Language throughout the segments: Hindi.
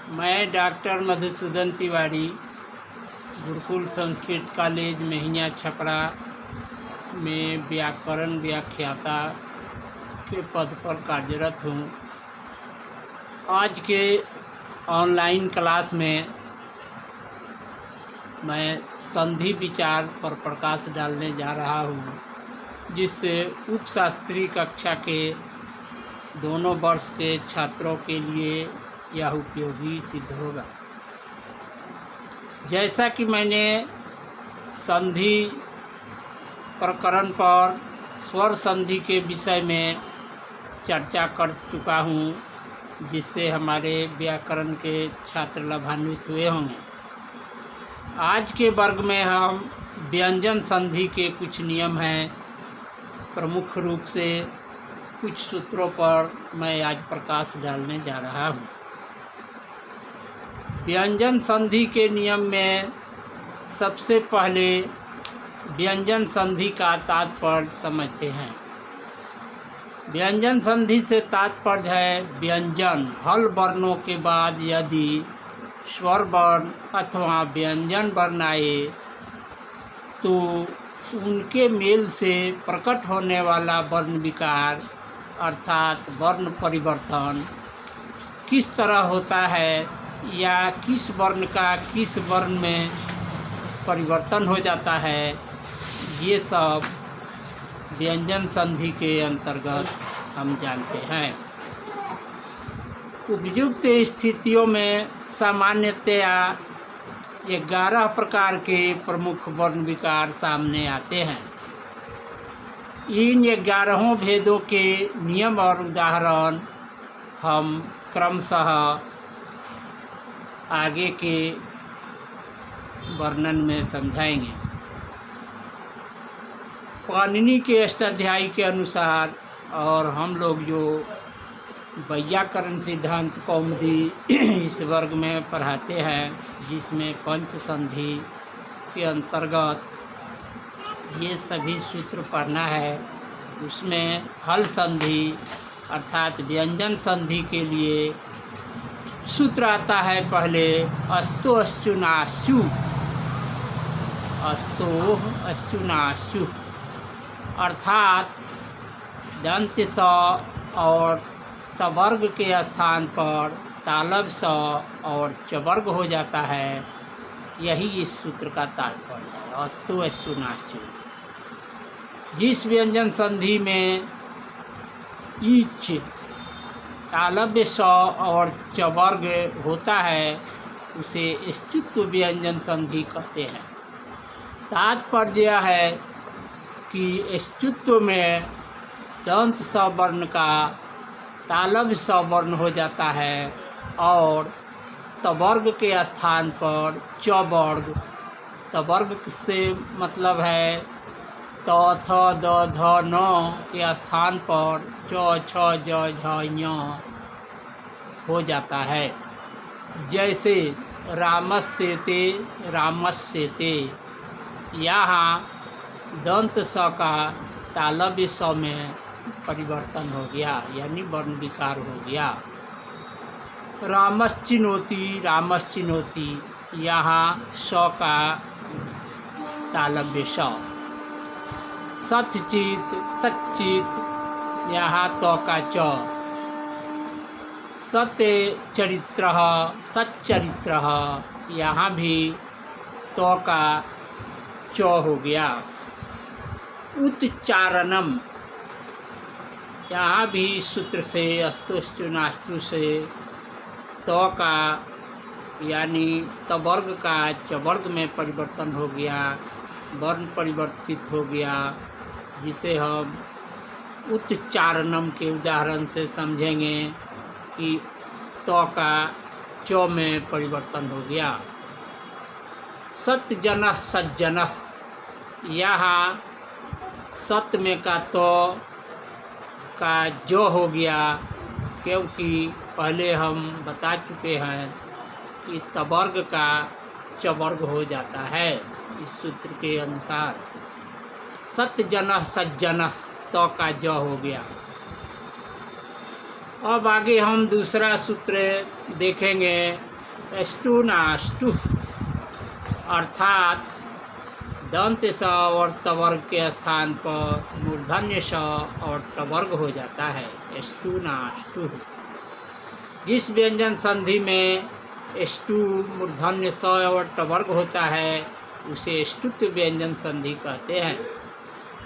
मैं डॉक्टर मधुसूदन तिवारी गुरुकुल संस्कृत कॉलेज महिया छपरा में व्याकरण व्याख्याता के पद पर कार्यरत हूँ। आज के ऑनलाइन क्लास में मैं संधि विचार पर प्रकाश डालने जा रहा हूँ, जिससे उपशास्त्री कक्षा के दोनों वर्ष के छात्रों के लिए यह उपयोगी सिद्ध होगा। जैसा कि मैंने संधि प्रकरण पर स्वर संधि के विषय में चर्चा कर चुका हूँ, जिससे हमारे व्याकरण के छात्र लाभान्वित हुए होंगे। आज के वर्ग में हम व्यंजन संधि के कुछ नियम हैं, प्रमुख रूप से कुछ सूत्रों पर मैं आज प्रकाश डालने जा रहा हूँ। व्यंजन संधि के नियम में सबसे पहले व्यंजन संधि का तात्पर्य समझते हैं। व्यंजन संधि से तात्पर्य है व्यंजन हल वर्णों के बाद यदि स्वर वर्ण अथवा व्यंजन वर्ण आए तो उनके मेल से प्रकट होने वाला वर्ण विकार अर्थात वर्ण परिवर्तन किस तरह होता है या किस वर्ण का किस वर्ण में परिवर्तन हो जाता है, ये सब व्यंजन संधि के अंतर्गत हम जानते हैं। उपयुक्त स्थितियों में सामान्यतया 11 प्रकार के प्रमुख वर्ण विकार सामने आते हैं। इन 11 भेदों के नियम और उदाहरण हम क्रमशः आगे के वर्णन में समझाएंगे। पाणिनि के अष्टाध्यायी के अनुसार और हम लोग जो वैयाकरण सिद्धांत कौमुदी इस वर्ग में पढ़ाते हैं, जिसमें पंच संधि के अंतर्गत ये सभी सूत्र पढ़ना है, उसमें हल संधि अर्थात व्यंजन संधि के लिए सूत्र आता है। पहले अस्तो अश्चुनाशु, अस्तो अश्चुनाशु अर्थात दंत स और तवर्ग के स्थान पर तालब स और चवर्ग हो जाता है। यही इस सूत्र का तात्पर्य है, अस्तो अश्चुनाशु। जिस व्यंजन संधि में ईच तालव्य स और चवर्ग होता है उसे स्तुत्व व्यंजन संधि कहते हैं। तात्पर्य है कि स्तुत्व में दंत स वर्ण का तालव्य स वर्ण हो जाता है और तवर्ग के स्थान पर चवर्ग, तवर्ग से मतलब है त थ द ध न के स्थान पर च छ ज झ ञ हो जाता है। जैसे रामस्येते रामस्येते, यहाँ दंत स का तालव्य स में परिवर्तन हो गया, यानी वर्ण विकार हो गया। रामश्चिनोति रामश्चिनोति, यहाँ स का तालव्य स। सत्यचित सच्चित, यहाँ तो का च। सत्य चरित्र सच्चरित्र, यहाँ भी तो का च हो गया। उच्चारणम, यहाँ भी सूत्र से अस्तुश्चुनाष्टु से तो का यानी तवर्ग का चवर्ग में परिवर्तन हो गया, वर्ण परिवर्तित हो गया, जिसे हम उच्चारणम के उदाहरण से समझेंगे कि तो का चौ में परिवर्तन हो गया। सत्यजन सज्जन, यहाँ सत्य में का तो का जो हो गया, क्योंकि पहले हम बता चुके हैं कि तवर्ग का चवर्ग हो जाता है इस सूत्र के अनुसार। सत्यजन सज्जन, तो का ज हो गया। अब आगे हम दूसरा सूत्र देखेंगे एष्टुनाष्टु अर्थात दंत स और तवर्ग के स्थान पर मूर्धन्य स और टवर्ग हो जाता है। एष्टुनाष्टु। जिस व्यंजन संधि में एष्टु मूर्धन्य स और टवर्ग होता है उसे एष्टुत्व व्यंजन संधि कहते हैं।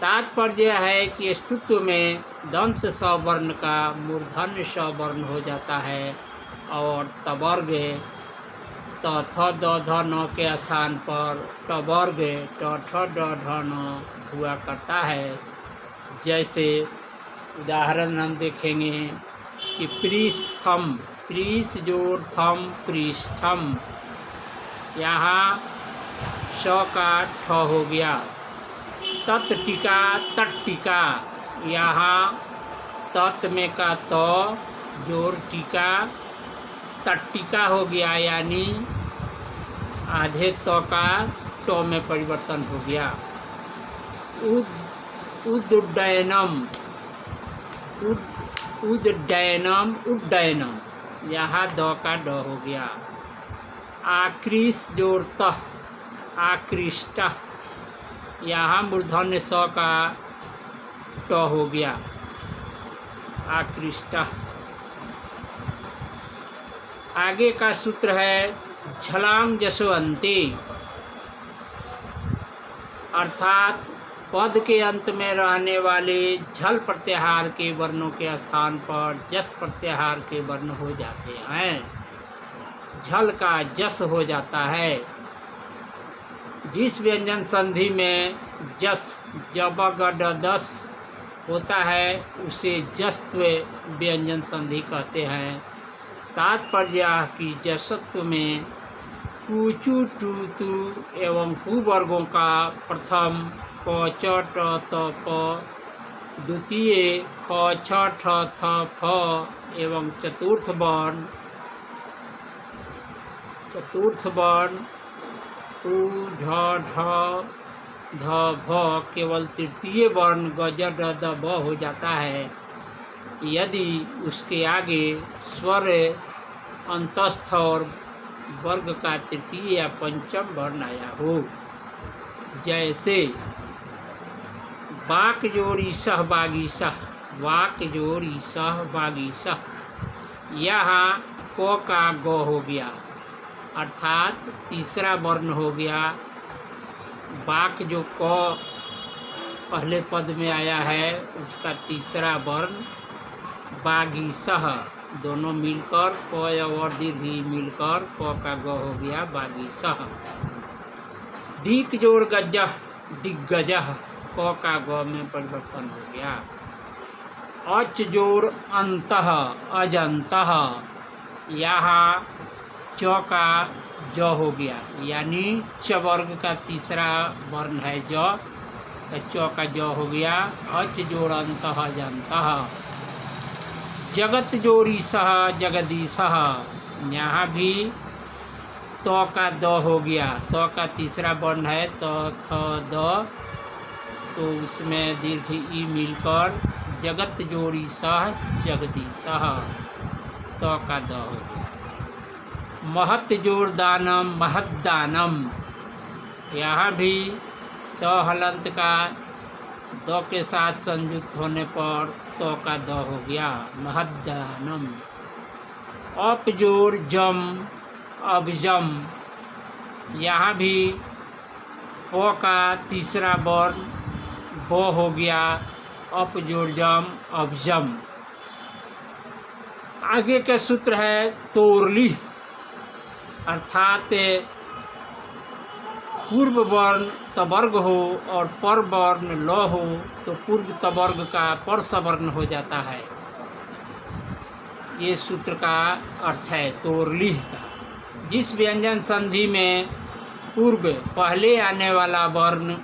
तात्पर्य है कि एष्टुत्व में दंत स वर्ण का मूर्धन्य स वर्ण हो जाता है और तवर्ग त थ द ध न के स्थान पर टवर्ग ट ठ ड ढ न हुआ करता है। जैसे उदाहरण हम देखेंगे कि पृष्ठम, पृष जोड़ थम पृष्ठम, यहाँ स का ठ हो गया। तत्टिका तट्टिका, यहाँ तत् में का त जोड़ टीका तट्टिका हो गया, यानी आधे त का ट में परिवर्तन हो गया। उद्डयनम, उद्डयनम उड्डयनम, यहाँ द का ड हो गया। आकृष्ट जोड़ तः आकृष्ट, यहाँ मूर्धन्य स का ट हो गया आकृष्ट। आगे का सूत्र है झलांग जसवंती, अर्थात पद के अंत में रहने वाले झल प्रत्याहार के वर्णों के स्थान पर जस प्रत्याहार के वर्ण हो जाते हैं। झल का जस हो जाता है। जिस व्यंजन संधि में जस जब गड दस होता है उसे जस्त्व व्यंजन संधि कहते हैं। तात्पर्य कि जसत्व में कु चु टू तु एवं कु वर्गों का प्रथम क च ट त प, द्वितीय ख छ ठ थ फ एवं चतुर्थ वर्ण उ झ ढ ध भ केवल तृतीय वर्ण ग ज ड द ब हो जाता है यदि उसके आगे स्वर अंतस्थ और वर्ग का तृतीय या पंचम वर्ण आया हो। जैसे वाक जोड़ी सह बागी सह, वाक जोड़ी सह बागी सह, यहाँ क का ग हो गया, अर्थात तीसरा वर्ण हो गया। वाक जो क पहले पद में आया है उसका तीसरा वर्ण बागी सह, दोनों मिलकर क और दीर्घी मिलकर क का ग हो गया बागी सह। दीक जोड़ गजह दिग्गजह, क का ग में परिवर्तन हो गया। अच जोड़ अंतः अजंतः, यहाँ च का ज हो गया, यानी च वर्ग का तीसरा वर्ण है ज, तो च का ज हो गया। अच जोड़ अंतः अजंतः। जगत जोड़ी सह जगदीशः, यहाँ भी तो का द हो गया, तो का तीसरा वर्ण है तो थ द, तो उसमें दीर्घ ई मिलकर जगत जोड़ी सह जगदीशः, तो का द हो गया। महत जोड़ दानम महद्दानम, यहाँ भी तो हलंत का द के साथ संयुक्त होने पर तो का द हो गया महद्दानम। अप जोड़ जम अबजम, यहाँ भी प का तीसरा वर्ण ब हो गया, अप जोड़ जम अबजम। आगे का सूत्र है तोरली, अर्थात पूर्व वर्ण तवर्ग हो और पर वर्ण ल हो तो पूर्व तवर्ग का पर सवर्ण हो जाता है। ये सूत्र का अर्थ है तोरलीह का। जिस व्यंजन संधि में पूर्व पहले आने वाला वर्ण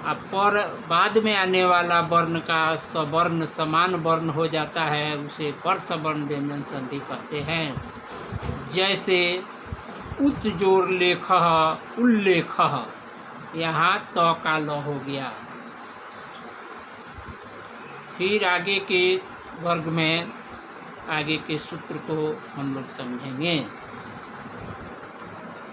और पर बाद में आने वाला वर्ण का सवर्ण समान वर्ण हो जाता है उसे पर सवर्ण व्यंजन संधि कहते हैं। जैसे उत जोड़ लेख उल्लेख, यहाँ तो का ल हो गया। फिर आगे के वर्ग में आगे के सूत्र को हम लोग समझेंगे।